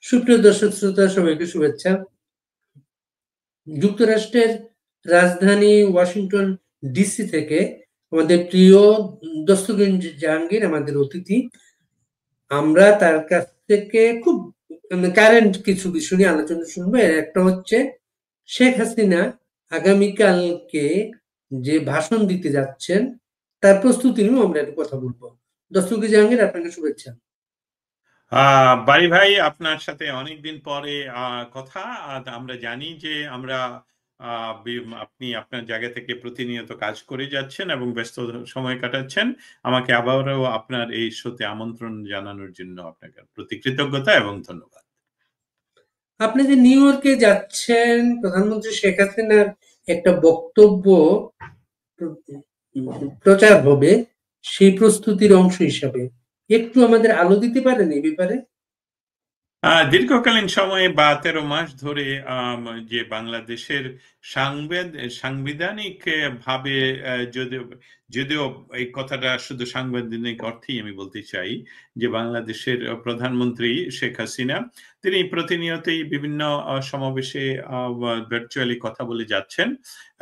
সুপ্রিয় দর্শক শ্রোতা সবাইকে শুভেচ্ছা। যুক্তরাষ্ট্রের রাজধানী ওয়াশিংটন ডিসি থেকে আমাদের প্রিয় দস্তগীর জাহাঙ্গীর আমাদের অতিথি। আমরা তার কাছ থেকে খুব কারেন্ট কিছু বিষয় নিয়ে আলোচনা শুনবো। এর একটা হচ্ছে শেখ হাসিনা আগামীকালকে যে ভাষণ দিতে যাচ্ছেন তার প্রস্তুতি নিয়েও আমরা একটু কথা বলবো। দস্তগীর জাহাঙ্গীর, আপনাকে শুভেচ্ছা। বাড়ি ভাই, আপনার সাথে অনেকদিন পরে কথা। আমরা জানি যে আপনি আপনার জায়গা থেকে প্রতিনিয়ত কাজ করে যাচ্ছেন এবং ব্যস্ত সময় কাটাচ্ছেন। আমাকে আবারও আপনার এই শোতে আমন্ত্রণ জানানোর জন্য আপনাকে প্রতি কৃতজ্ঞতা এবং ধন্যবাদ। আপনি যে নিউ ইয়র্কে যাচ্ছেন, প্রধানমন্ত্রী শেখ হাসিনার একটা বক্তব্য প্রচার হবে, সেই প্রস্তুতির অংশ হিসাবে একটু আমাদের আলো দিতে পারেন এই ব্যাপারে? দীর্ঘকালীন সময়ে বা 13 মাস ধরে যে বাংলাদেশের সাংবিধানিক ভাবে, যদিও যদিও এই কথাটা শুধু সাংবিধানিক অর্থেই আমি বলতে চাই, যে বাংলাদেশের প্রধানমন্ত্রী শেখ হাসিনা তিনি প্রতিনিয়তই বিভিন্ন সমাবেশে ভার্চুয়ালি কথা বলে যাচ্ছেন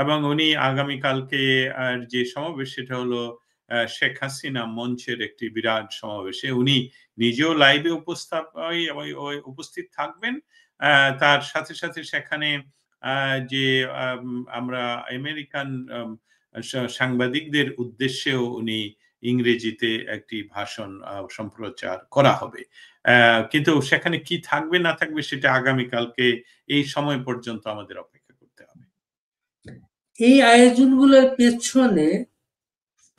এবং উনি আগামীকালকে যে সমাবেশ সেটা হলো শেখ হাসিনা মঞ্চের একটি বিরাট সমাবেশে উনি নিজেও লাইভে উপস্থিত থাকবেন। তার সাথে সাথে সেখানে যে আমরা আমেরিকান সাংবাদিকদের উদ্দেশ্যেও উনি ইংরেজিতে একটি ভাষণ সম্প্রচার করা হবে। কিন্তু সেখানে কি থাকবে না থাকবে সেটা আগামীকালকে এই সময় পর্যন্ত আমাদের অপেক্ষা করতে হবে। এই আয়োজনগুলোর পেছনে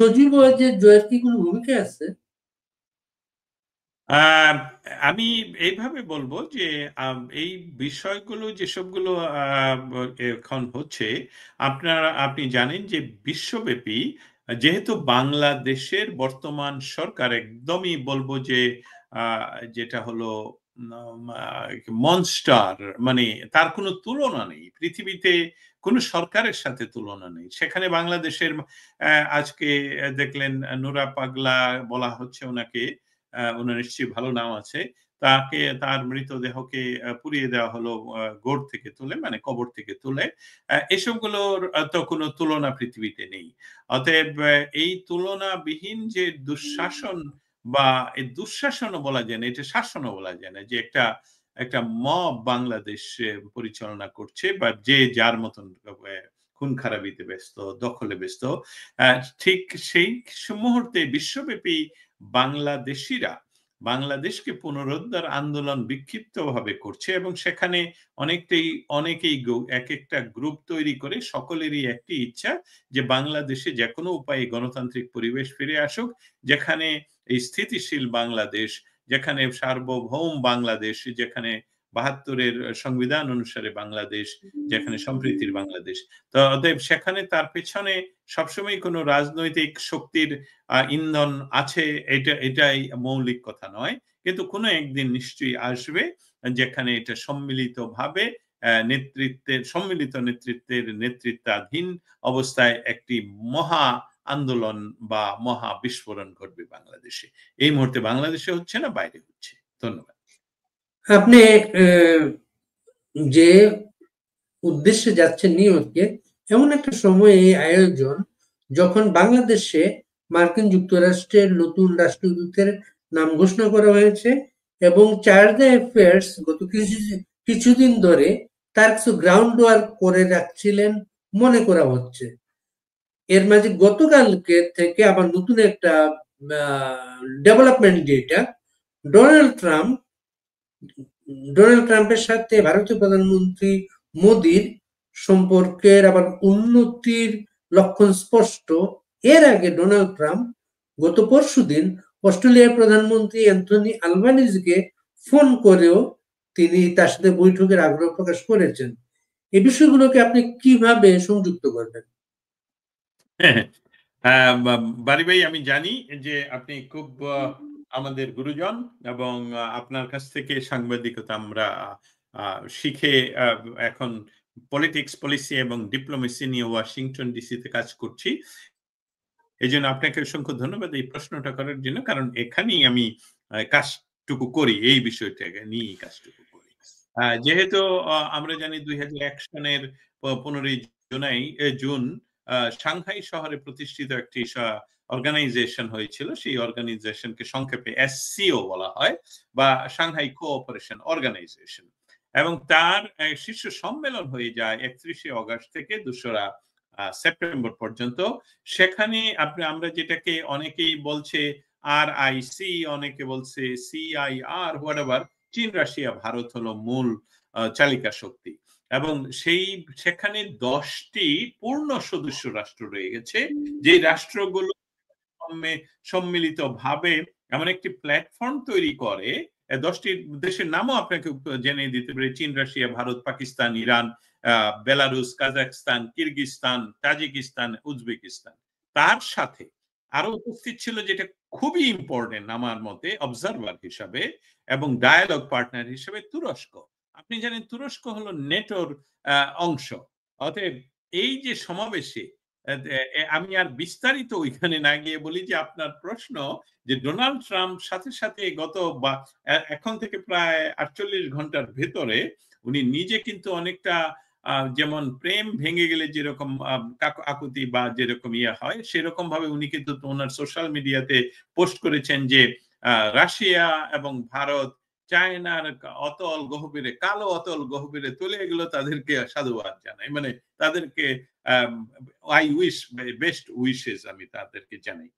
সজীব জয়ের কি কোনো ভূমিকা আছে? আমি এইভাবে বলবো যে এই বিষয়গুলো যেসবগুলো এখন হচ্ছে, আপনি জানেন যে বিশ্বব্যাপী, যেহেতু বাংলাদেশের বর্তমান সরকার একদমই বলবো যে যেটা হলো মনস্টার, মানে তার কোনো তুলনা নেই পৃথিবীতে, কোনো সরকারের সাথে তুলনা নেই। সেখানে বাংলাদেশের আজকে দেখলেন নুরা পাগলা বলা হচ্ছে ওনাকে, ওনার নিশ্চয়ই ভালো নাম আছে, তার মৃতদেহকে পুড়িয়ে দেওয়া হলো গোড় থেকে তুলে, মানে কবর থেকে তুলে। এসবগুলোর তো কোনো তুলনা পৃথিবীতে নেই। অতএব এই তুলনাবিহীন যে দুঃশাসন, বা এই দুঃশাসনও বলা যায় না, এটা শাসনও বলা যায় না, যে একটা মব বাংলাদেশ পরিচালনা করছে, বা যে যার মতন খুন খারাপিতে ব্যস্ত, দখলে ব্যস্ত। ঠিক সেই মুহূর্তে বিশ্বব্যাপী বাংলাদেশিরা বাংলাদেশকে পুনরুদ্ধার আন্দোলন বিক্ষিপ্তভাবে করছে এবং সেখানে অনেকেই এক একটা গ্রুপ তৈরি করে সকলেরই একটি ইচ্ছা যে বাংলাদেশে যে কোনো উপায়ে গণতান্ত্রিক পরিবেশ ফিরে আসুক, যেখানে এই স্থিতিশীল বাংলাদেশ, যেখানে সার্বভৌম বাংলাদেশ, যেখানে ৭২-এর সংবিধান অনুসারে বাংলাদেশ, যেখানে সম্প্রীতির বাংলাদেশ। তো অতএব সেখানে তার পেছনে সবসময় কোনো রাজনৈতিক শক্তির ইন্ধন আছে, এটাই মৌলিক কথা নয়, কিন্তু কোনো একদিন নিশ্চয়ই আসবে যেখানে এটা সম্মিলিতভাবে সম্মিলিত নেতৃত্বের নেতৃত্বাধীন অবস্থায় একটি মহা আন্দোলন বা মহা বিস্ফোরণ ঘটবে বাংলাদেশে। এই মুহূর্তে বাংলাদেশে হচ্ছে না, বাইরে হচ্ছে। ধন্যবাদ। আপনি যে উদ্দেশ্যে যাচ্ছেন নিউ ইয়র্কে, এমন একটা সময়ে এই আয়োজন যখন বাংলাদেশে মার্কিন যুক্তরাষ্ট্রের নতুন রাষ্ট্রদূতের নাম ঘোষণা করা হয়েছে এবং চার্জ অ্যাফেয়ার্স গত কিছুদিন ধরে তার কিছু গ্রাউন্ড ওয়ার্ক করে রাখছিলেন মনে করা হচ্ছে। এর মাঝে গতকালকে থেকে আবার নতুন একটা ডেভেলপমেন্ট, যেটা ডোনাল্ড ট্রাম্পের সাথে ভারতীয় প্রধানমন্ত্রী মোদির সম্পর্কের আবার উন্নতির লক্ষণ স্পষ্ট। এর আগে ডোনাল্ড ট্রাম্প গত পরশুদিন অস্ট্রেলিয়ার প্রধানমন্ত্রী অ্যান্থনি আলবানিজকে ফোন করেও তিনি তার সাথে বৈঠকের আগ্রহ প্রকাশ করেছেন। এই বিষয়গুলোকে আপনি কিভাবে সংযুক্ত করবেন? বাড়ি ভাই, আমি জানি যে আপনি খুব আমাদের গুরুজন এবং আপনার কাছ থেকে সাংবাদিকতা আমরা শিখে এখন পলিটিক্স, পলিসি এবং ডিপ্লোমেসি নিয়ে ওয়াশিংটন ডিসিতে কাজ করছি। এই জন্য আপনাকে অসংখ্য ধন্যবাদ এই প্রশ্নটা করার জন্য, কারণ এখানেই আমি কাজটুকু করি, এই বিষয়টাকে নিয়ে কাজটুকু করি। যেহেতু আমরা জানি 2001 সনের 15ই জুন সাংহাই শহরে প্রতিষ্ঠিত একটি অর্গানাইজেশন হয়েছিল। সেই অর্গানাইজেশনকে সংক্ষেপে এসসিও বলা হয়, বা সাংহাই কোঅপারেশন অর্গানাইজেশন। এবং তার শীর্ষ সম্মেলন হয়ে যায় 31শে অগস্ট থেকে 2রা সেপ্টেম্বর পর্যন্ত। সেখানে আমরা যেটাকে অনেকেই বলছে RIC, অনেকে বলছে CIR, হোয়াটএভার, চীন, রাশিয়া, ভারত হলো মূল চালিকা শক্তি। এবং সেখানে 10টি পূর্ণ সদস্য রাষ্ট্র রয়ে গেছে, যে রাষ্ট্রগুলো সম্মিলিত ভাবে এমন একটি প্ল্যাটফর্ম তৈরি করে। 10টি দেশের নামও আপনাকে জেনে দিতে পারি: চীন, Russia, Bharat, Pakistan, Iran, Belarus, Kazakhstan, Kyrgyzstan, Tajikistan, Uzbekistan. তার সাথে আরো উপস্থিত ছিল, যেটা খুবই ইম্পর্টেন্ট আমার মতে অবজারভার হিসাবে এবং ডায়ালগ পার্টনার হিসেবে, তুরস্ক। আপনি জানেন তুরস্ক হলো নেটোর অংশ। অতএব এই যে সমাবেশে আমি আর বিস্তারিত ওইখানে না গিয়ে বলি যে আপনার প্রশ্ন, যে ডোনাল্ড ট্রাম্প সাথে সাথে এখন থেকে প্রায় 48 ঘন্টার ভেতরে উনি নিজে কিন্তু অনেকটা যেমন প্রেম ভেঙে গেলে যেরকম আকুতি বা যেরকম হয়, সেরকম ভাবে উনি কিন্তু ওনার সোশ্যাল মিডিয়াতে পোস্ট করেছেন যে রাশিয়া এবং ভারত চায়নার অতল গহীরে, কালো অতল গহীরে তুলে এগুলো তাদেরকে সাধুবাদ জানাই, মানে তাদেরকে আই উইশ, বেস্ট উইশেস আমি তাদেরকে জানাই।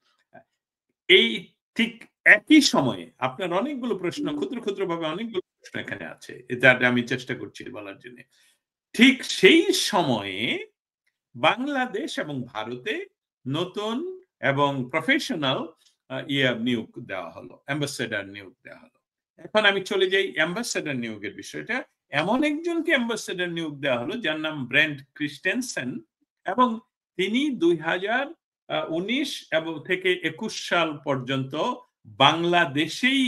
এই ঠিক একই সময়ে আপনার অনেকগুলো প্রশ্ন, ক্ষুদ্র ক্ষুদ্র ভাবে অনেকগুলো প্রশ্ন এখানে আছে, এটা আমি চেষ্টা করছি বলার জন্য। ঠিক সেই সময়ে বাংলাদেশ এবং ভারতে নতুন এবং প্রফেশনাল নিয়োগ দেওয়া হলো, অ্যাম্বাসেডর নিয়োগ দেওয়া হলো। এখন আমি চলে যাই অ্যাম্বাসেডর নিয়োগের বিষয়টা। এমন একজনকে অ্যাম্বাসেডর নিয়োগ দেওয়া হলো যার নাম ব্রেন্ট ক্রিস্টেনসেন, এবং তিনি 2019 এবং থেকে 21 সাল পর্যন্ত বাংলাদেশেই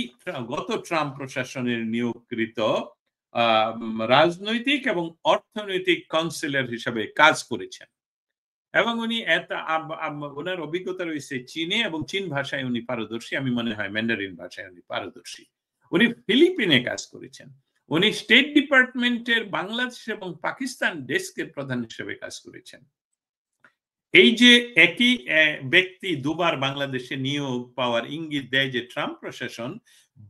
গত ট্রাম্প প্রশাসনের নিয়োগকৃত রাজনৈতিক এবং অর্থনৈতিক কাউন্সিলর হিসেবে কাজ করেছেন। এবং উনি ওনার অভিজ্ঞতা রয়েছে চীনে, এবং চীন ভাষায় উনি পারদর্শী, আমি মনে হয় ম্যান্ডারিন ভাষায় উনি পারদর্শী। উনি ফিলিপিনে কাজ করেছেন। উনি স্টেট ডিপার্টমেন্টের বাংলাদেশ এবং পাকিস্তান ডেস্কের প্রধান হিসেবে কাজ করেছেন। এই যে একই ব্যক্তি দুবার বাংলাদেশে নিয়োগ পাওয়ার ইঙ্গিত দেয় যে ট্রাম্প প্রশাসন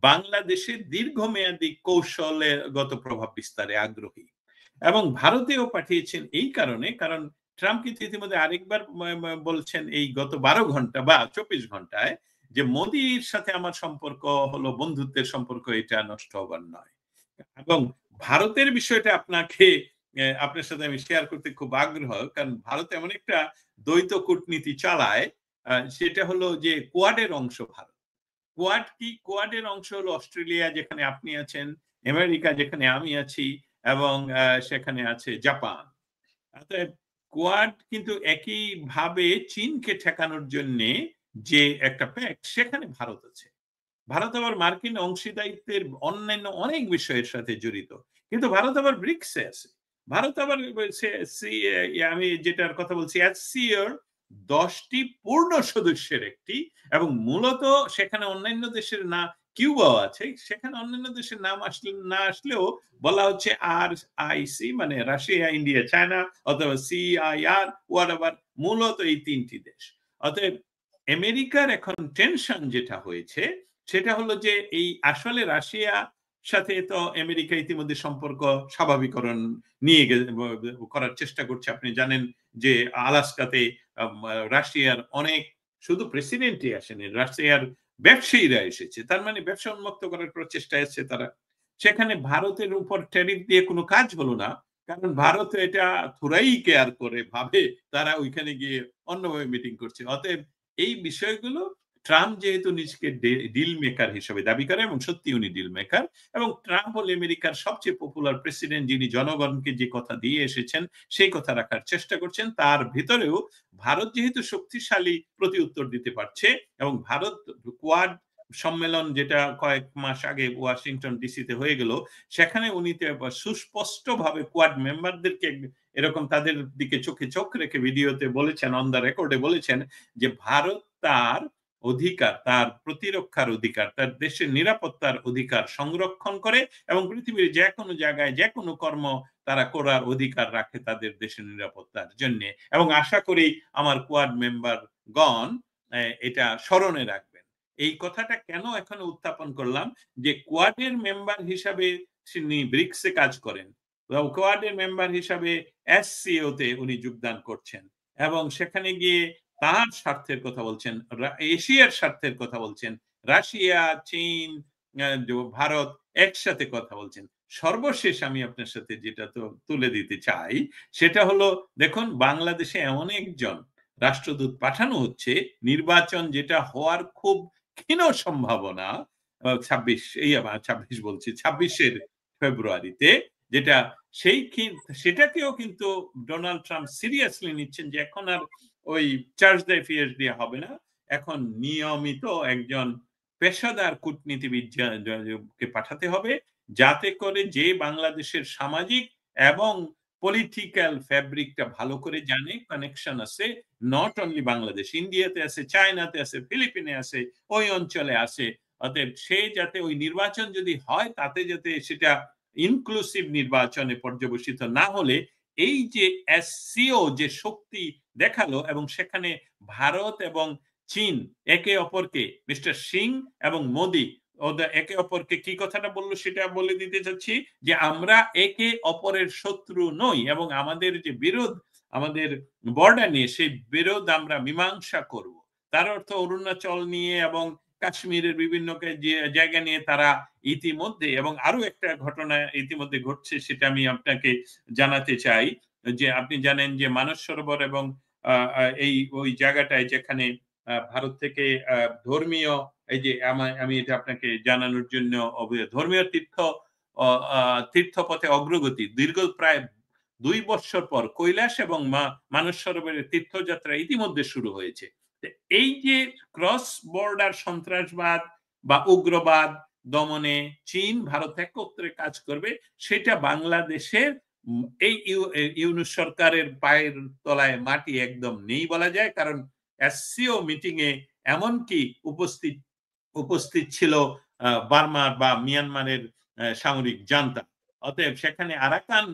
বাংলাদেশে দীর্ঘমেয়াদী কৌশলগত প্রভাব বিস্তারে আগ্রহী, এবং ভারতেও পাঠিয়েছেন এই কারণে, কারণ ট্রাম্প কিন্তু ইতিমধ্যে আরেকবার বলছেন এই গত 12 ঘন্টা বা 24 ঘন্টায় যে মোদির সাথে আমার সম্পর্ক হলো বন্ধুত্বের সম্পর্ক, এটা নষ্ট হবার নয়। এবং ভারতের বিষয়টা আপনার সাথে আমি শেয়ার করতে খুব আগ্রহ, কারণ ভারত এমন একটা দ্বৈত কূটনীতি চালায়, সেটা হলো যে কোয়াডের অংশ ভারত। কোয়াড কি? কোয়াডের অংশ হলো অস্ট্রেলিয়া, যেখানে আপনি আছেন, আমেরিকা যেখানে আমি আছি, এবং সেখানে আছে জাপান। অতএব কোয়াড কিন্তু একইভাবে চীনকে ঠেকানোর জন্য যে একটা প্যাক্ট, সেখানে ভারত আছে। ভারত আবার মার্কিন অংশীদারিত্বের অন্যান্য অনেক বিষয়ের সাথে জড়িত, কিন্তু ভারত আবার ব্রিক্সে আছে। ভারত আবার আমি যেটার কথা বলছি এসসিওর 10টি পূর্ণ সদস্যের একটি, এবং মূলত সেখানে অন্যান্য দেশের না, কিউবাও আছে, সেখানে অন্যান্য দেশের নাম না আসলেও বলা হচ্ছে RIC, মানে রাশিয়া, ইন্ডিয়া, চায়না, অথবা CIR, হোয়াটএভার, মূলত এই 3টি দেশ। অতএব আমেরিকার এখন টেনশন যেটা হয়েছে সেটা হলো যে এই আসলে রাশিয়া সাথে তো আমেরিকা ইতিমধ্যে সম্পর্ক স্বাভাবিকরণ নিয়ে করার চেষ্টা করছে। আপনি জানেন যে আলাস্কাতে রাশিয়ার অনেক, শুধু প্রেসিডেন্টই আসেনি, রাশিয়ার ব্যবসায়ীরা এসেছে, তার মানে ব্যবসা উন্মুক্ত করার প্রচেষ্টা এসেছে তারা। সেখানে ভারতের উপর ট্যারিফ দিয়ে কোনো কাজ হলো না, কারণ ভারত এটা থোড়াই কেয়ার করে, ভাবে তারা ওইখানে গিয়ে অন্যভাবে মিটিং করছে। অতএব এই বিষয়গুলো ট্রাম্প যেহেতু নিজেকে ডিল মেকার হিসেবে দাবি করে, এবং সত্যি উনি ডিল মেকার, এবং ট্রাম্প হল আমেরিকার সবচেয়ে পপুলার প্রেসিডেন্ট, যিনি জনগণকে যে কথা দিয়ে এসেছেন সেই কথা রাখার চেষ্টা করছেন। তার ভিতরেও ভারত যেহেতু শক্তিশালী প্রতি উত্তর দিতে পারছে, এবং ভারত কোয়াড সম্মেলন যেটা কয়েক মাস আগে ওয়াশিংটন ডিসিতে হয়ে গেল, সেখানে উনি সুস্পষ্ট ভাবে কোয়াড মেম্বারদেরকে এরকম তাদের দিকে চোখে চোখ রেখে ভিডিওতে বলেছেন, অন দা রেকর্ডে বলেছেন যে ভারত তার অধিকার, তার প্রতিরক্ষার অধিকার, তার দেশের নিরাপত্তার অধিকার সংরক্ষণ করে এবং পৃথিবীর যে কোনো জায়গায় যে কোনো কর্ম তারা করার অধিকার রাখে তাদের দেশের নিরাপত্তার জন্য। এবং আশা করি আমার কোয়াড মেম্বার গণ এটা স্মরণে রাখবেন। এই কথাটা কেন এখানে উত্থাপন করলাম, যে কোয়াডের মেম্বার হিসাবে তিনি ব্রিক্সে কাজ করেন, কোয়াডের মেম্বার হিসাবে এসসিও তে উনি যোগদান করছেন এবং সেখানে গিয়ে তার স্বার্থের কথা বলছেন, এশিয়ার স্বার্থের কথা বলছেন, রাশিয়া, চীন, ভারত একসাথে কথা বলছেন। সর্বশেষ আমি আপনার সাথে যেটা তো তুলে দিতে চাই সেটা হলো, দেখুন বাংলাদেশে এমন একজন রাষ্ট্রদূত পাঠানো হচ্ছে, নির্বাচন যেটা হওয়ার খুব ক্ষীণ সম্ভাবনা 26 ফেব্রুয়ারিতে, যেটা সেটাকেও কিন্তু ডোনাল্ড ট্রাম্প সিরিয়াসলি নিচ্ছেন, যে এখন আর ওই চার্জ দিয়ে ফিয়ার্স দিয়ে হবে না, এখন নিয়মিত একজন পেশাদার কূটনীতিবিদ কে পাঠাতে হবে, যাতে করে যে বাংলাদেশের সামাজিক এবং পলিটিক্যাল ফ্যাব্রিকটা ভালো করে জানে, কানেকশন আছে, নট অনলি বাংলাদেশ, ইন্ডিয়াতে আছে, চায়নাতে আছে, ফিলিপিনে আছে, ওই অঞ্চলে আছে। অতএব সে যাতে ওই নির্বাচন যদি হয় তাতে যাতে সেটা ইনক্লুসিভ নির্বাচনে পর্যবসিত না হলে, এই যে এসসিও যে শক্তি দেখালো এবং সেখানে ভারত এবং চীন একে অপরকে, মিস্টার সিং এবং মোদি একে অপরকে কি কথাটা বললো সেটা বলে দিতে চাচ্ছি, যে আমরা একে অপরের শত্রু নই এবং আমাদের যে বিরোধ, আমাদের বর্ডার নিয়ে, সেই বিরোধ আমরা মীমাংসা করব। তার অর্থ অরুণাচল নিয়ে এবং কাশ্মীরের বিভিন্ন জায়গা নিয়ে তারা ইতিমধ্যে, এবং আরো একটা ঘটনা ইতিমধ্যে ঘটছে সেটা আমি আপনাকে জানাতে চাই, যে আপনি জানেন যে মানস সরোবর এবং এই ওই জায়গাটায় যেখানে ভারত থেকে ধর্মীয়, এই যে আমি এটা আপনাকে জানানোর জন্য, ধর্মীয় তীর্থপথে অগ্রগতি দীর্ঘ প্রায় 2 বছর পর কৈলাস এবং মানস সরোবরের তীর্থযাত্রা ইতিমধ্যে শুরু হয়েছে। এই যে ক্রস বর্ডার সন্ত্রাসবাদ বা উগ্রবাদ দমনে চীন ভারত একত্রে কাজ করবে, সেটা বাংলাদেশের এই ইউনূস সরকারের পায়ের তলায় মাটি একদম নেই বলা যায়, কারণ এসসিও মিটিং এ এমনকি উপস্থিত ছিল বার্মা বা মিয়ানমারের সামরিক জান্তা। অতএব সেখানে আরাকান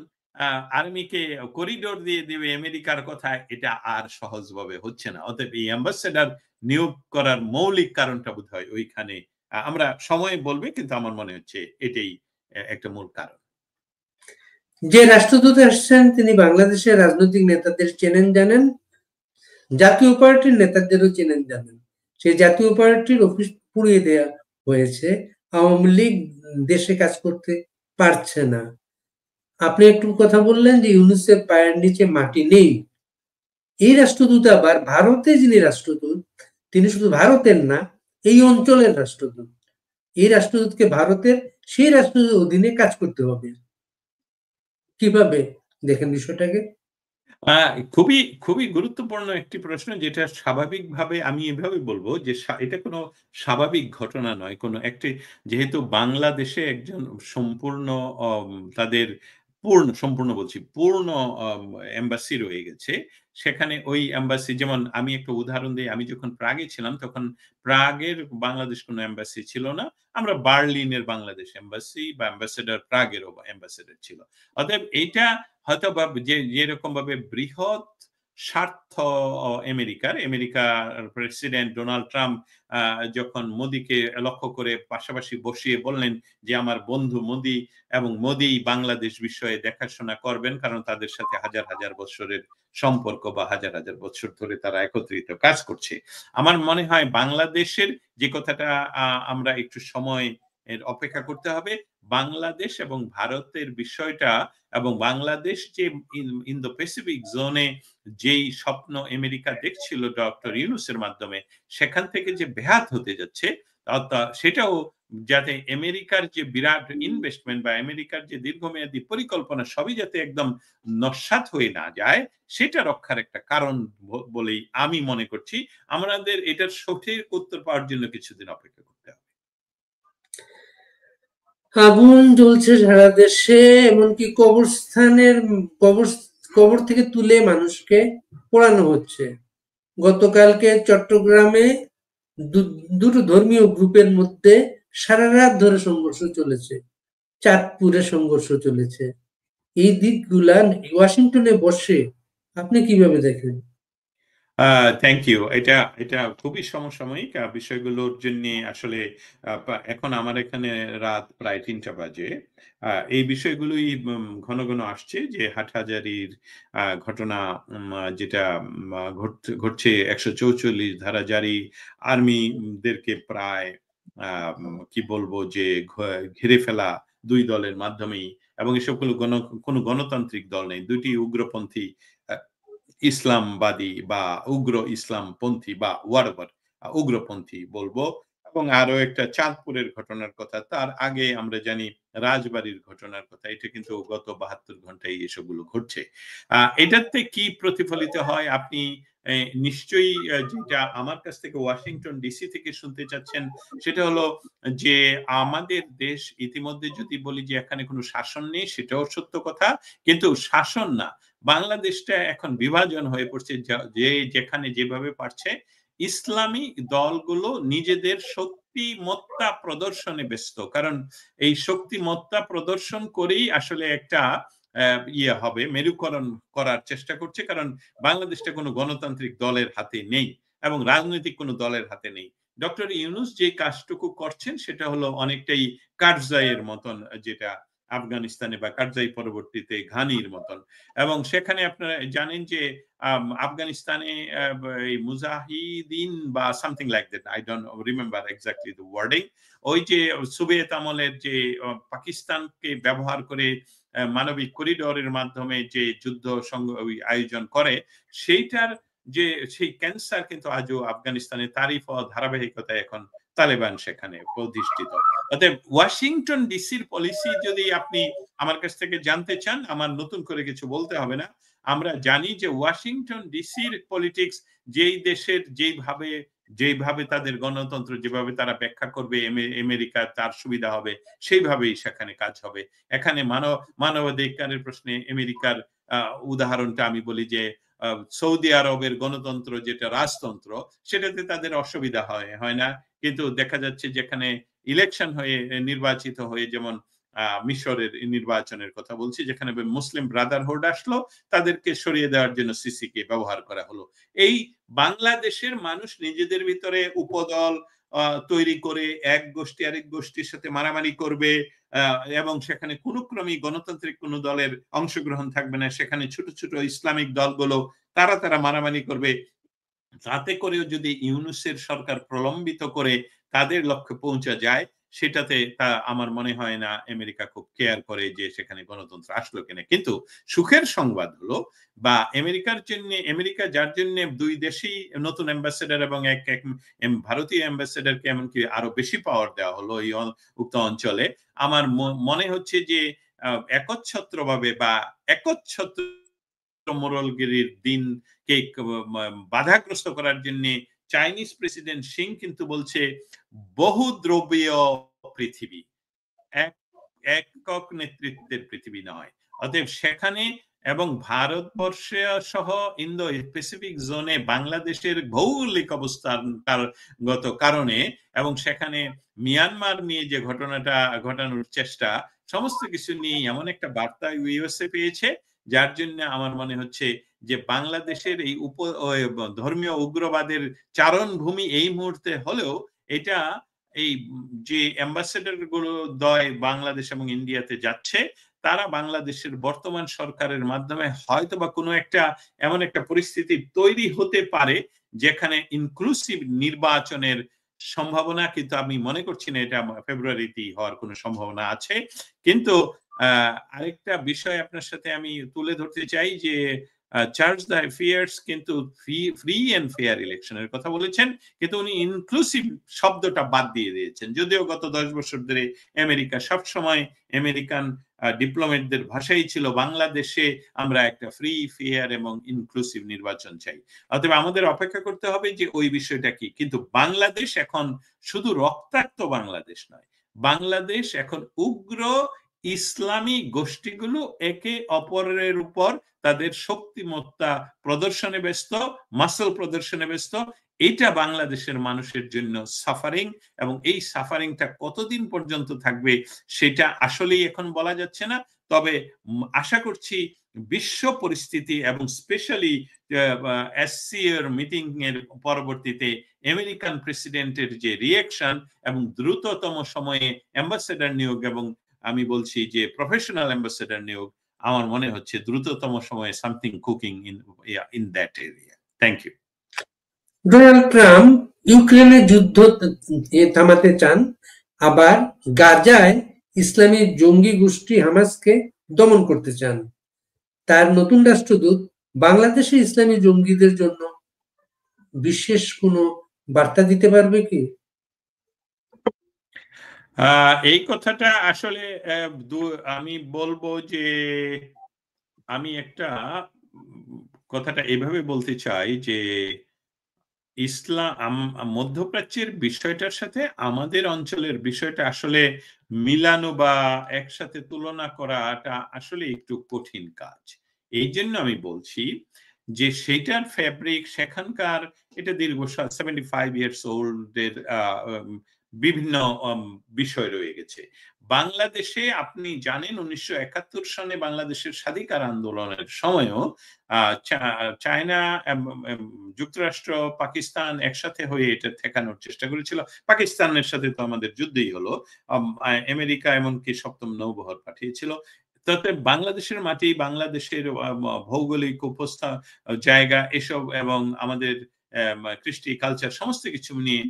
আর্মিকে করিডোর দিয়ে দেবে আমেরিকার কথা, এটা আর সহজভাবে হচ্ছে না। অতএব এই অ্যাম্বাসেডর নিয়োগ করার মৌলিক কারণটা বোধহয় ওইখানে, আমরা সময় বলবে, কিন্তু আমার মনে হচ্ছে এটাই একটা মূল কারণ। যে রাষ্ট্রদূত আসছেন তিনি বাংলাদেশের রাজনৈতিক নেতাদের চেনেন জানেন, জাতীয় পার্টির নেতাদেরও চেনেন জানেন। সেই জাতীয় পার্টির অফিস পুড়িয়ে দেয়া হয়েছে, আওয়ামী লীগ দেশে কাজ করতে পারছে না। আপনি একটু কথা বললেন যে ইউনূসের পায়ের নিচে মাটি নেই। এই রাষ্ট্রদূত আবার ভারতে যিনি রাষ্ট্রদূত, তিনি শুধু ভারতের না, এই অঞ্চলের রাষ্ট্রদূত। এই রাষ্ট্রদূতকে ভারতের সেই রাষ্ট্রদূতের অধীনে কাজ করতে হবে। কিভাবে দেখেন বিষয়টাকে? খুবই খুবই গুরুত্বপূর্ণ একটি প্রশ্ন, যেটা স্বাভাবিকভাবে আমি এভাবে বলবো যে এটা কোনো স্বাভাবিক ঘটনা নয়। কোনো একটি, যেহেতু বাংলাদেশে একজন সম্পূর্ণ তাদের সম্পূর্ণ বলছি, পূর্ণ এম্বাসি রয়ে গেছে। সেখানে ওই এম্বাসি, যেমন আমি একটা উদাহরণ দেই, আমি যখন প্রাগে ছিলাম তখন প্রাগের বাংলাদেশ কোনো এম্বাসি ছিল না। আমরা বার্লিনের বাংলাদেশ এম্বাসি বা অ্যাম্বাসেডর প্রাগেরও অ্যাম্বাসেডর ছিল। অতএব এইটা হয়তো বা যেরকম ভাবে বৃহৎ স্বার্থ আমেরিকার প্রেসিডেন্ট ডোনাল্ড ট্রাম্প যখন মোদিকে লক্ষ্য করে পাশাপাশি বসিয়ে বললেন যে আমার বন্ধু মোদি, এবং মোদি বাংলাদেশ বিষয়ে দেখাশোনা করবেন, কারণ তাদের সাথে হাজার হাজার বছরের সম্পর্ক বা হাজার হাজার বছর ধরে তারা একত্রিত কাজ করছে। আমার মনে হয় বাংলাদেশের যে কথাটা আমরা একটু সময় এর অপেক্ষা করতে হবে, বাংলাদেশ এবং ভারতের বিষয়টা, এবং বাংলাদেশ যে ইন্দো প্যাসিফিক জোনে যেই স্বপ্ন আমেরিকা দেখছিল ডক্টর ইউনূসের মাধ্যমে, সেখান থেকে যে ব্যাহত হতে যাচ্ছে, সেটাও যাতে আমেরিকার যে বিরাট ইনভেস্টমেন্ট বা আমেরিকার যে দীর্ঘমেয়াদী পরিকল্পনা সবই যাতে একদম নস্যাৎ হয়ে না যায়, সেটা রক্ষার একটা কারণ বলেই আমি মনে করছি। আমাদের এটার সঠিক উত্তর পাওয়ার জন্য কিছুদিন অপেক্ষা করতে হবে। আগুন জ্বলছে সারা দেশে, এমনকি কবরস্থানের কবর থেকে তুলে মানুষকে পোড়ানো হচ্ছে। গতকালকে চট্টগ্রামে দুটো ধর্মীয় গ্রুপের মধ্যে সারা রাত ধরে সংঘর্ষ চলেছে, চাঁদপুরে সংঘর্ষ চলেছে। এই দিকগুলা ওয়াশিংটনে বসে আপনি কিভাবে দেখেন? Thank you. এটা এটা খুবই সমসাময়িক বিষয়গুলোর জন্য আসলে এখন আমার এখানে রাত প্রায় ৩টা বাজে। এই বিষয়গুলোই ঘন ঘন আসছে যে হাটহাজারীর ঘটনা, যেটা ঘটছে ১৪৪ ধারা জারি, আর্মিদেরকে প্রায় কি বলবো যে ঘিরে ফেলা ২ দলের মাধ্যমেই, এবং এসবগুলো কোনো গণতান্ত্রিক দল নেই। ২টি উগ্রপন্থী ইসলামবাদী বা উগ্র ইসলামপন্থী বা হোয়াটএভার, উগ্রপন্থী বলবো। এবং আরো একটা চাঁদপুরের ঘটনার কথা, তার আগে আমরা জানি রাজবাড়ির ঘটনার কথা। এটা কিন্তু গত ৭২ ঘন্টায় এসবগুলো ঘটছে। এটাতে কি প্রতিফলিত হয় আপনি নিশ্চয়ই যেটা আমার কাছ থেকে ওয়াশিংটন ডিসি থেকে শুনতে চাচ্ছেন, সেটা হলো যে আমাদের দেশ ইতিমধ্যে যদি বলি যে এখানে কোনো শাসন নেই, সেটাও সত্য কথা। কিন্তু শাসন না, বাংলাদেশটা এখন বিভাজন হয়ে পড়ছে, যে যেখানে যেভাবে পারছে ইসলামী দলগুলো নিজেদের শক্তিমত্তা প্রদর্শনে ব্যস্ত। কারণ এই শক্তিমত্তা প্রদর্শন করেই আসলে একটা ইয়ে হবে, মেরুকরণ করার চেষ্টা করছে। কারণ বাংলাদেশটা কোনো গণতান্ত্রিক দলের হাতে নেই এবং রাজনৈতিক কোনো দলের হাতে নেই। ডক্টর ইউনূস যে কাজটুকু করছেন সেটা হলো অনেকটাই কারজাইয়ের মতন, যেটা আফগানিস্তানে, বা কারজাই পরবর্তীতে ঘানির মতন। এবং সেখানে আপনারা জানেন যে আফগানিস্তানে এই মুজাহিদিন বা something like that, I don't remember exactly the wording, ওই যে সোভিয়েত আমলের যে পাকিস্তানকে ব্যবহার করে মানবিক করিডোরের মাধ্যমে যে যুদ্ধ আয়োজন করে, সেইটার যে সেই ক্যান্সার কিন্তু আজও আফগানিস্তানে, তারই ধারাবাহিকতায় এখন তালেবান সেখানে প্রতিষ্ঠিত। অতএব ওয়াশিংটন ডিসির পলিসি যদি আপনি আমার কাছ থেকে জানতে চান, আমার নতুন করে কিছু বলতে হবে না। আমরা জানি যে ওয়াশিংটন ডিসির পলিটিক্স যেই দেশের যেইভাবে তাদের গণতন্ত্র যেভাবে তারা ব্যাখ্যা করবে, আমেরিকা তার সুবিধা হবে, সেইভাবেই সেখানে কাজ হবে। এখানে মানবাধিকারের প্রশ্নে আমেরিকার উদাহরণটা আমি বলি যে সৌদি আরবের গণতন্ত্র যেটা রাজতন্ত্র, সেটাতে তাদের অসুবিধা হয় না। কিন্তু দেখা যাচ্ছে যেখানে ইলেকশন হয়ে নির্বাচিত হয়ে, যেমন মিশরের নির্বাচনের কথা বলছি, যেখানে মুসলিম ব্রাদারহুড আসলো, তাদেরকে সরিয়ে দেওয়ার জন্য সিসি কে ব্যবহার করা হলো। এই বাংলাদেশের মানুষ নিজেদের ভিতরে উপদল তৈরি করে এক গোষ্ঠী আরেক গোষ্ঠীর সাথে মারামারি করবে, এবং সেখানে কোনো ক্রমেই গণতান্ত্রিক কোনো দলের অংশগ্রহণ থাকবে না। সেখানে ছোট ছোট ইসলামিক দলগুলো তারা মারামারি করবে। তাতে করেও যদি ইউনূসের সরকার প্রলম্বিত করে তাদের লক্ষ্যে পৌঁছা যায়, সেটাতে তা আমার মনে হয় না আমেরিকা খুব কেয়ার করে যে সেখানে গণতন্ত্র আসলো কিনা। কিন্তু সুখের সংবাদ হলো, বা আমেরিকা যার জন্য ২ দেশেই নতুন অ্যাম্বাসেডর এবং এক ভারতীয় অ্যাম্বাসেডরকে এমনকি আরো বেশি পাওয়ার দেওয়া হলো এই উক্ত অঞ্চলে। আমার মনে হচ্ছে যে একচ্ছত্রভাবে বা একচ্ছত্র মোড়লগিরির দিনকে বাধাগ্রস্ত করার জন্য চাইনিজ প্রেসিডেন্ট সিং কিন্তু বলছে বহুদ্রব্যীয় পৃথিবী, একক নেতৃত্বের পৃথিবী নয়। অতএব সেখানে এবং ভারতবর্ষে সহ ইন্দো প্যাসিফিক জোনে বাংলাদেশের ভৌগোলিক অবস্থানগত কারণে, এবং সেখানে মিয়ানমার নিয়ে যে ঘটনাটা ঘটানোর চেষ্টা, সমস্ত কিছু নিয়ে এমন একটা বার্তা ইউএসএ পেয়েছে, যার জন্য আমার মনে হচ্ছে যে বাংলাদেশের এই ধর্মীয় উগ্রবাদের চারণভূমি এই মুহূর্তে হলেও, এটা এই যে অ্যাম্বাসেডর গুলো বাংলাদেশ এবং ইন্ডিয়াতে যাচ্ছে, তারা বাংলাদেশের বর্তমান সরকারের মাধ্যমে হয়তো বা কোনো একটা এমন একটা পরিস্থিতি তৈরি হতে পারে যেখানে ইনক্লুসিভ নির্বাচনের সম্ভাবনা, কিন্তু আমি মনে করছি না এটা ফেব্রুয়ারিতেই হওয়ার কোনো সম্ভাবনা আছে। কিন্তু আরেকটা বিষয় আপনার সাথে আমি তুলে ধরতে চাই যে চার্লস দ্য ফিয়ার্স কিন্তু ফ্রি এন্ড ফেয়ার ইলেকশনের কথা বলেছেন, কিন্তু উনি ইনক্লুসিভ শব্দটা বাদ দিয়ে দিয়েছেন। যদিও গত ১০ বছর ধরে আমেরিকা সবসময় আমেরিকান ডিপ্লোমেটদের ভাষাই ছিল বাংলাদেশে আমরা একটা ফ্রি ফেয়ার এবং ইনক্লুসিভ নির্বাচন চাই। অতএব আমাদের অপেক্ষা করতে হবে যে ওই বিষয়টা কি। কিন্তু বাংলাদেশ এখন শুধু রক্তাক্ত বাংলাদেশ নয়, বাংলাদেশ এখন উগ্র ইসলামী গোষ্ঠীগুলো একে অপরের উপর তাদের শক্তিমত্তা প্রদর্শনে ব্যস্ত, মাসল প্রদর্শনে ব্যস্ত। এটা বাংলাদেশের মানুষের জন্য সাফারিং, এবং এই সাফারিংটা কতদিন পর্যন্ত থাকবে সেটা আসলেই এখন বলা যাচ্ছে না। তবে আশা করছি বিশ্ব পরিস্থিতি এবং স্পেশালি এসসিও মিটিং এর পরবর্তীতে আমেরিকান প্রেসিডেন্টের যে রিঅ্যাকশন এবং দ্রুততম সময়ে অ্যাম্বাসেডর নিয়োগ, এবং আমি বলছি যে প্রফেশনাল অ্যাম্বাসেডর নিয়োগ, আমার মনে হচ্ছে দ্রুততম সময়ে something cooking in that area. Thank you. Donald Trump ইউক্রেনের যুদ্ধ থামাতে চান, আবার গাজায় ইসলামী জঙ্গি গোষ্ঠী হামাসকে দমন করতে চান। তার নতুন রাষ্ট্রদূত বাংলাদেশে ইসলামী জঙ্গিদের জন্য বিশেষ কোনো বার্তা দিতে পারবে কি? এই কথাটা আসলে আমি বলবো যে আমি একটা কথাটা এভাবে বলতে চাই যে ইসলাম মধ্যপ্রাচ্যের বিষয়টার সাথে আমাদের অঞ্চলের বিষয়টা আসলে মিলানো বা একসাথে তুলনা করাটা আসলে একটু কঠিন কাজ। এই জন্য আমি বলছি যে সেটার ফ্যাব্রিক সেখানকার, এটা দীর্ঘ 75 ইয়ার্স ওল্ড এর বিভিন্ন বিষয় রয়ে গেছে। বাংলাদেশে আপনি জানেন 1971 সনে বাংলাদেশের স্বাধিকার আন্দোলনের সময়ও চায়না, যুক্তরাষ্ট্র, পাকিস্তান একসাথে হয়ে এটা ঠেকানোর চেষ্টা করেছিল। পাকিস্তানের সাথে তো আমাদের যুদ্ধই হলো, আমেরিকা এমনকি সপ্তম নৌবহর পাঠিয়েছিল। তাতে বাংলাদেশের মাটি, বাংলাদেশের ভৌগোলিক জায়গা এসব এবং আমাদের কৃষ্টি কালচার সমস্ত কিছু নিয়ে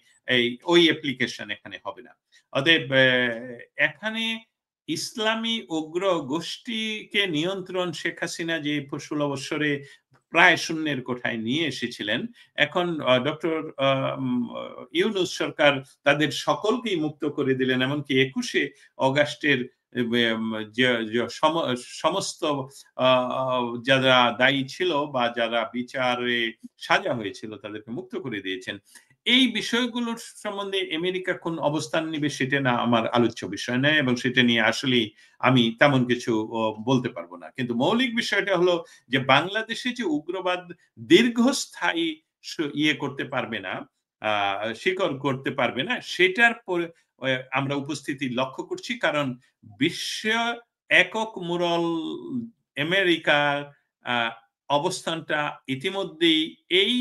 ওই অ্যাপ্লিকেশন এখানে হবে না। অতএব এখানে ইসলামী উগ্র গোষ্ঠীকে নিয়ন্ত্রণ শেখ হাসিনা যে 16 বছরে প্রায় শূন্যের কোঠায় নিয়ে এসেছিলেন, এখন ডক্টর ইউনূস সরকার তাদের সকলকেই মুক্ত করে দিলেন। এমনকি 21শে অগাস্টের সমস্ত যারা দায়ী ছিল বা যারা বিচারে সাজা হয়েছিল তাদেরকে মুক্ত করে দিয়েছেন। এই বিষয়গুলোর সম্বন্ধে আমেরিকা কোন অবস্থান নিবে সেটা না আমার আলোচ্য বিষয় নয়, এবং সেটা নিয়ে আসলে আমি তেমন কিছু বলতে পারবো না। কিন্তু মৌলিক বিষয়টা হলো যে বাংলাদেশে যে উগ্রবাদ দীর্ঘস্থায়ী করতে পারবে না, শিকড় করতে পারবে না, সেটার আমরা উপস্থিতি লক্ষ্য করছি। কারণ বিশ্ব একক মুরল আমেরিকার অবস্থানটা ইতিমধ্যেই এই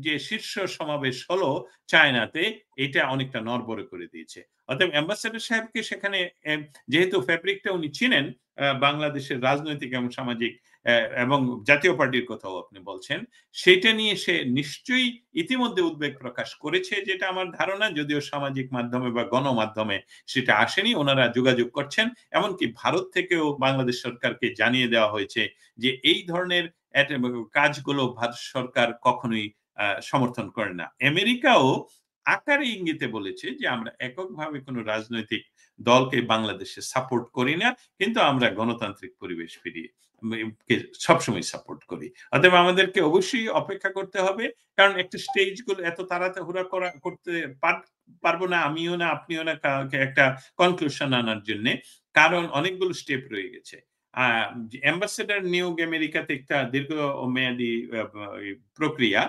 যে শীর্ষ সমাবেশ হলো চায়নাতে, এটা অনেকটা নড়বড়ে করে দিয়েছে। অতএব অ্যাম্বাসেডর সাহেবকে সেখানে, যেহেতু ফ্যাব্রিকটা উনি চিনেন বাংলাদেশের রাজনৈতিক এবং সামাজিক এবং জাতীয় পার্টির কথাও আপনি বলছেন, সেটা নিয়ে সে নিশ্চয়ই ইতিমধ্যে উদ্বেগ প্রকাশ করেছে, যেটা আমার ধারণা, যদিও সামাজিক মাধ্যমে বা গণমাধ্যমে সেটা আসেনি। ওনারা যোগাযোগ করছেন, এমনকি ভারত থেকেও বাংলাদেশ সরকারকে জানিয়ে দেওয়া হয়েছে যে এই ধরনের কাজগুলো ভারত সরকার কখনোই সমর্থন করে না। আমেরিকাও আকারে ইঙ্গিতে বলেছে যে আমরা এককভাবে কোনো রাজনৈতিক দলকে বাংলাদেশে সাপোর্ট করি না, কিন্তু আমরা গণতান্ত্রিক পরিবেশ ফিরিয়ে সবসময় সাপোর্ট করি। অতএব আমাদেরকে অবশ্যই অপেক্ষা করতে হবে, কারণ একটা স্টেজ গুলো এত তাড়াহুড়া করতে পারবো না, আমিও না, আপনিও না, একটা কনক্লুশন আনার জন্য, কারণ অনেকগুলো স্টেপ রয়ে গেছে। অ্যাম্বাসেডর নিয়োগ আমেরিকাতে একটা দীর্ঘমেয়াদী প্রক্রিয়া।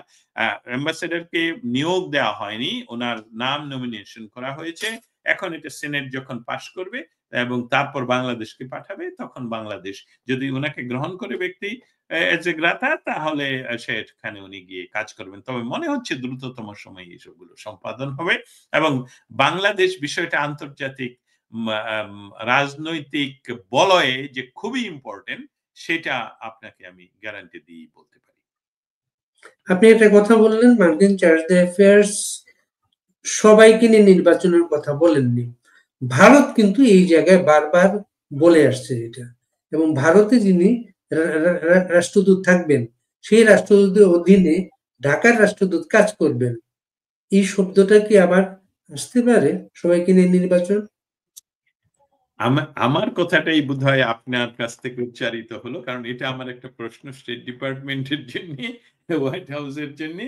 অ্যাম্বাসেডরকে নিয়োগ দেওয়া হয়নি, ওনার নাম নমিনেশন করা হয়েছে। এখন এটা সিনেট যখন পাশ করবে এবং তারপর বাংলাদেশকে পাঠাবে, তখন বাংলাদেশ যদি ওনাকে গ্রহণ করে ব্যক্তি এজ এ গ্রাতা, তাহলে সেখানে উনি গিয়ে কাজ করবেন। তবে মনে হচ্ছে দ্রুততম সময়ে এসবগুলো সম্পাদন হবে, এবং বাংলাদেশ বিষয়টা আন্তর্জাতিক রাজনৈতিক বলয়ে যে খুবই ইম্পর্টেন্ট, সেটা আপনাকে আমি গ্যারান্টি দিয়ে বলতে পারি। আপনি একটা কথা বললেন, মার্কিন চার্জ অ্যাফেয়ার্স সবাইকে নিয়ে নির্বাচনের কথা বলেননি। ভারত কিন্তু এই জায়গায় বারবার বলে আসছে এটা, এবং ভারতে যিনি রাষ্ট্রদূত থাকবেন, সেই রাষ্ট্রদূতের অধীনে ঢাকার রাষ্ট্রদূত কাজ করবেন। এই শব্দটা কি আবার আসতে পারে সবাইকে নিয়ে নির্বাচন? আমার কথাটাই বোধহয় আপনার কাছ থেকে উচ্চারিত হলো, কারণ এটা আমার একটা প্রশ্ন স্টেট ডিপার্টমেন্টের জন্য, হোয়াইট হাউসের জন্য।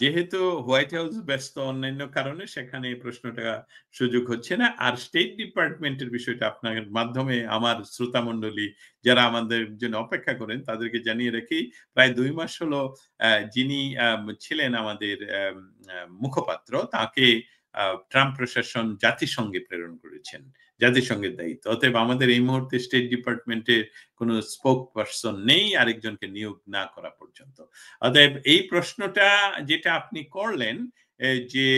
যেহেতু হোয়াইট হাউস ব্যস্ত অন্যান্য কারণে সেখানে এই প্রশ্নটা সুযোগ হচ্ছে না। আর স্টেট ডিপার্টমেন্টের বিষয়টা আপনার মাধ্যমে আমার শ্রোতা মণ্ডলী যারা আমাদের জন্য অপেক্ষা করেন তাদেরকে জানিয়ে রাখি, প্রায় ২ মাস হলো যিনি ছিলেন আমাদের মুখপাত্র, তাকে ট্রাম্প প্রশাসন জাতিসংঘে প্রেরণ করেছেন, জাতিসংঘের দায়িত্ব। অতএব আমাদের এই মুহূর্তে স্টেট ডিপার্টমেন্টের কোন স্পোক পারসন নেই আরেকজনকে নিয়োগ না করা পর্যন্ত। অতএব এই প্রশ্নটা যেটা আপনি করলেন, যে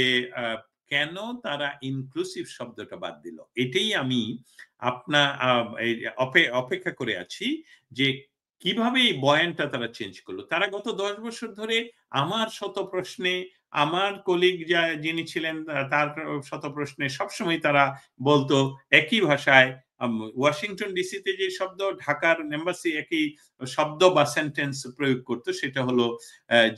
কেন তারা ইনক্লুসিভ শব্দটা বাদ দিল, এটাই আমি আপনা অপেক্ষা করে আছি যে কিভাবে এই বয়ানটা তারা চেঞ্জ করলো। তারা গত ১০ বছর ধরে আমার শত প্রশ্নে, আমার কলিগ যিনি ছিলেন তার শত প্রশ্নে সবসময় তারা বলতো একই ভাষায়, ওয়াশিংটন ডিসিতে যে শব্দ, ঢাকার এম্বাসি একই শব্দ বা সেন্টেন্স প্রয়োগ করতো, সেটা হলো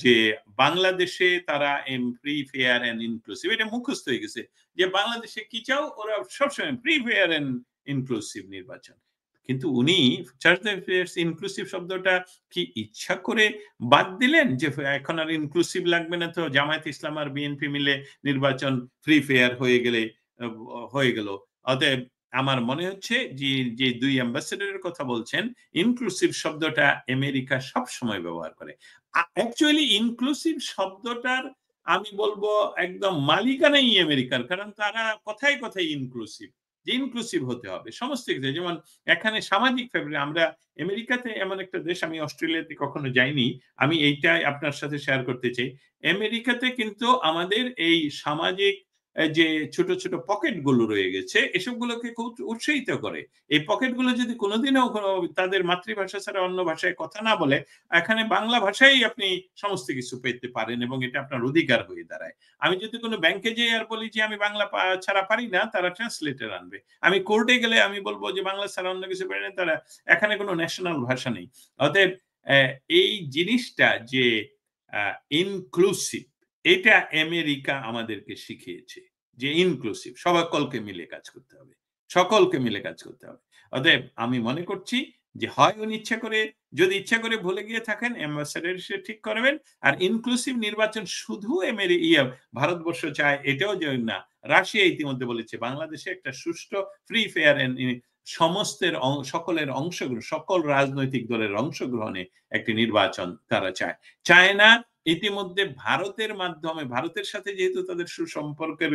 যে বাংলাদেশে তারা ফ্রি, ফেয়ার এন্ড ইনক্লুসিভ, এটা মুখস্থ হয়ে গেছে যে বাংলাদেশে কি চাও, ওরা সবসময় ফ্রি, ফেয়ার এন্ড ইনক্লুসিভ নির্বাচন। কিন্তু উনি ইনক্লুসিভ শব্দটা কি ইচ্ছা করে বাদ দিলেন যে এখন আর ইনক্লুসিভ লাগবে না, তো জামায়াত ইসলাম আর বিএনপি মিলে নির্বাচন ফ্রি, ফেয়ার হয়ে গেল। অতএব আমার মনে হচ্ছে যে ২ অ্যাম্বাসেডরের কথা বলছেন, ইনক্লুসিভ শব্দটা আমেরিকা সবসময় ব্যবহার করে। অ্যাকচুয়ালি ইনক্লুসিভ শব্দটার আমি বলবো একদম মালিকানাই আমেরিকার। কারণ তারা কথায়, কথায় ইনক্লুসিভ। যে ইনক্লুসিভ হতে হবে সমস্ত ক্ষেত্রে। যেমন এখানে সামাজিক আমরা আমেরিকাতে এমন একটা দেশ, আমি অস্ট্রেলিয়াতে কখনো যাইনি। আমি এইটাই আপনার সাথে শেয়ার করতে চাই। আমেরিকাতে কিন্তু আমাদের এই সামাজিক যে ছোট, ছোট পকেট গুলো রয়ে গেছে, এসবগুলোকে খুব উৎসাহিত করে। এই পকেট গুলো যদি কোনদিনও তাদের মাতৃভাষা ছাড়া অন্য ভাষায় কথা না বলে, এখানে বাংলা ভাষায় আপনি সমস্ত কিছু পেতে পারেন এবং এটা আপনার অধিকার হয়ে দাঁড়ায়। আমি যদি কোনো ব্যাংকে যাই আর বলি যে আমি বাংলা ছাড়া পারি না, তারা ট্রান্সলেটর আনবে। আমি কোর্টে গেলে আমি বলব যে বাংলা ছাড়া অন্য কিছু পারি না, তারা, এখানে কোনো ন্যাশনাল ভাষা নেই। অতএব এই জিনিসটা যে ইনক্লুসিভ, এটা আমেরিকা আমাদেরকে শিখিয়েছে যে ইনক্লুসিভ সকলকে মিলে কাজ করতে হবে, সকলকে মিলে কাজ করতে হবে। অতএব আমি মনে করছি যে হয় উনি যদি ইচ্ছা করে ভুলে গিয়ে থাকেন, অ্যাম্বাসেডর সে ঠিক করবেন। আর ইনক্লুসিভ নির্বাচন শুধু ভারতবর্ষ চায় এটাও যে না, রাশিয়া ইতিমধ্যে বলেছে বাংলাদেশে একটা সুষ্ঠু, ফ্রি, ফেয়ার এন্ড সকলের অংশগ্রহণ, সকল রাজনৈতিক দলের অংশগ্রহণে একটি নির্বাচন তারা চায় না। ইতিমধ্যে ভারতের মাধ্যমে, ভারতের সাথে যেহেতু তাদের সুসম্পর্কের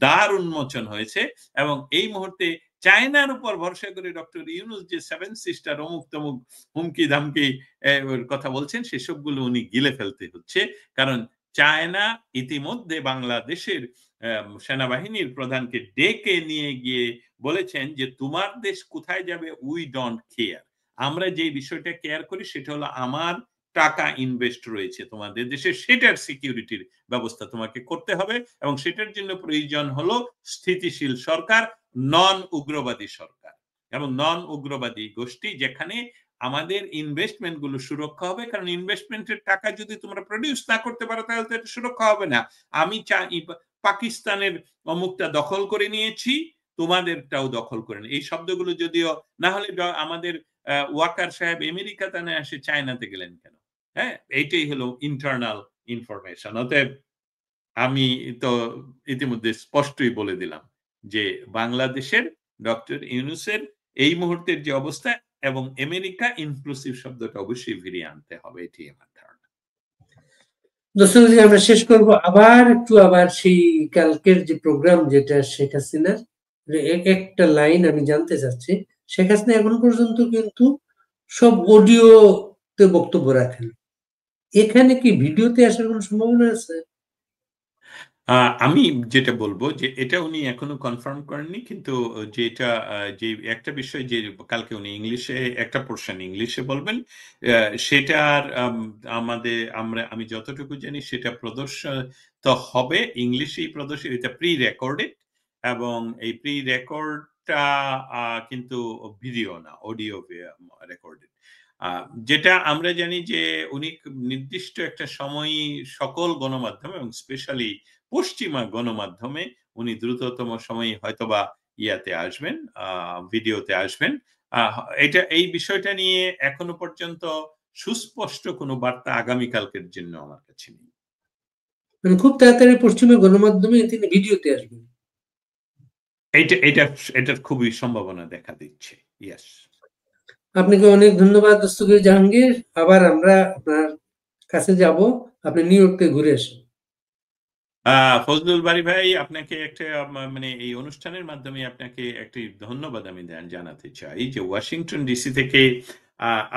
দ্বার উন্মোচন হয়েছে, এবং এই মুহূর্তে চায়নার উপর ভরসা করে ডক্টর ইউনূস যে 7 সিস্টার অমুক তমুক হুমকি ধামকি কথা বলছেন, সেসবগুলো উনি গিলে ফেলতে হচ্ছে। কারণ চায়না ইতিমধ্যে বাংলাদেশের সেনাবাহিনীর প্রধানকে ডেকে নিয়ে গিয়ে বলেছেন যে তোমার দেশ কোথায় যাবে উই ডোন্ট কেয়ার। আমরা যে বিষয়টা কেয়ার করি সেটা হলো আমার টাকা ইনভেস্ট রয়েছে তোমাদের দেশে, সেটার সিকিউরিটির ব্যবস্থা তোমাকে করতে হবে, এবং সেটার জন্য প্রয়োজন হলো স্থিতিশীল সরকার, নন উগ্রবাদী সরকার এবং নন উগ্রবাদী গোষ্ঠী, যেখানে আমাদের ইনভেস্টমেন্ট গুলো সুরক্ষা হবে। কারণ ইনভেস্টমেন্টের টাকা যদি তোমরা প্রডিউস না করতে পারো তাহলে তো এটা সুরক্ষা হবে না। আমি চাই পাকিস্তানের অমুকটা দখল করে নিয়েছি, তোমাদেরটাও দখল করে এই শব্দগুলো যদিও না হলে, আমাদের ওয়াকার সাহেব আমেরিকাতে না আসে চায়নাতে গেলেন কেন? হ্যাঁ, এইটাই হলো ইন্টারনাল ইনফরমেশন। অতএব আমি তো ইতিমধ্যে স্পষ্টই বলে দিলাম যে বাংলাদেশের ডক্টর ইউনূসের এই মুহূর্তের যে অবস্থা, এবং আমেরিকা ইনক্লুসিভ শব্দটা অবশ্যই ফিরিয়ে আনতে হবে, এটি আমার ধারণা। দর্শক, আমরা শেষ করব আবার সেই কালকের যে প্রোগ্রাম, যেটা শেখ হাসিনার একটা লাইন আমি জানতে চাচ্ছি। শেখ হাসিনা এখন পর্যন্ত কিন্তু সব অডিওতে বক্তব্য রাখেন, এখানে কি ভিডিওতে আসার কোনো সম্ভাবনা আছে? আমি যেটা বলব যে এটা উনি এখনো কনফার্ম করেননি, কিন্তু যেটা যে একটা বিষয় যে কালকে উনি ইংলিশে একটা পোরশন ইংলিশে বলবেন, সেটার আমি যতটুকু জানি সেটা প্রদর্শিত হবে ইংলিশেই প্রদর্শিত, এটা প্রি রেকর্ডেড, এবং এই প্রি রেকর্ডটা কিন্তু ভিডিও না, অডিও রেকর্ডেড। যেটা আমরা জানি যে উনি নির্দিষ্ট একটা সময়ই সকল গণমাধ্যমে এবং স্পেশালি পশ্চিমা গণমাধ্যমে উনি দ্রুততম সময়ে হয়তোবা ইয়াতে আসবেন, ভিডিওতে আসবেন। এই বিষয়টা নিয়ে এখনো পর্যন্ত সুস্পষ্ট কোনো বার্তা আগামীকালকের জন্য আমার কাছে নেই। মানে খুব তাড়াতাড়ি পশ্চিমের গণমাধ্যমে তিনি ভিডিওতে আসবেন। এটার খুবই সম্ভাবনা দেখা দিচ্ছে। ইয়েস। আপনাকে অনেক ধন্যবাদ দস্তগীর জাহাঙ্গীর। আবার আমরা আপনার কাছে যাব, আপনি নিউ ইয়র্ক থেকে ঘুরে আসেন। ফজলুল বারী ভাই, আপনাকে একটা মানে এই অনুষ্ঠানের মাধ্যমে আপনাকে একটি ধন্যবাদ আমি জানাতে চাই যে ওয়াশিংটন ডিসি থেকে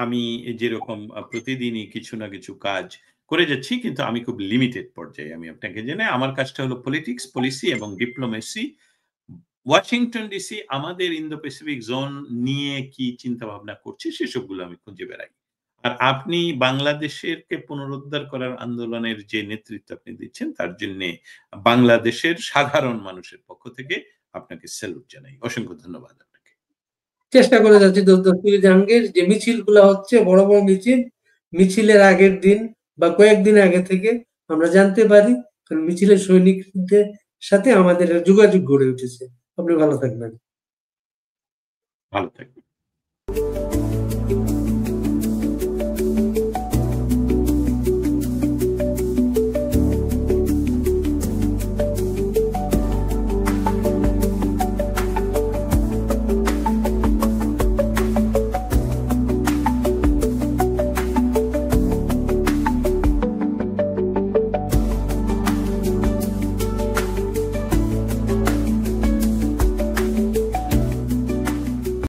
আমি যেরকম প্রতিদিনই কিছু না কিছু কাজ করে যাচ্ছি, কিন্তু আমি খুব লিমিটেড পর্যায়ে। আমি আপনাকে জানাই আমার কাজটা হলো পলিটিক্স, পলিসি এবং ডিপ্লোমেসি। ওয়াশিংটন ডিসি আমাদের ইন্দো প্যাসিফিক জোন নিয়ে কি চিন্তা ভাবনা করছে সেসবগুলো আমি খুঁজে বেড়াই। আর আপনি বাংলাদেশেরকে পুনরুদ্ধার করার আন্দোলনের যে নেতৃত্ব আপনি দিচ্ছেন তার জন্য বাংলাদেশের সাধারণ মানুষের পক্ষ থেকে আপনাকে স্যালুট জানাই। অসংখ্য ধন্যবাদ আপনাকে। চেষ্টা করে যাচ্ছি দস্তগীর জাহাঙ্গীর, যে মিছিলগুলো হচ্ছে বড় বড় মিছিল, মিছিলের আগের দিন বা কয়েকদিন আগে থেকে আমরা জানতে পারি, কারণ মিছিলের সৈনিকদের সাথে আমাদের যোগাযোগ গড়ে উঠেছে। আপনি ভালো থাকবেন। ভালো থাকবেন।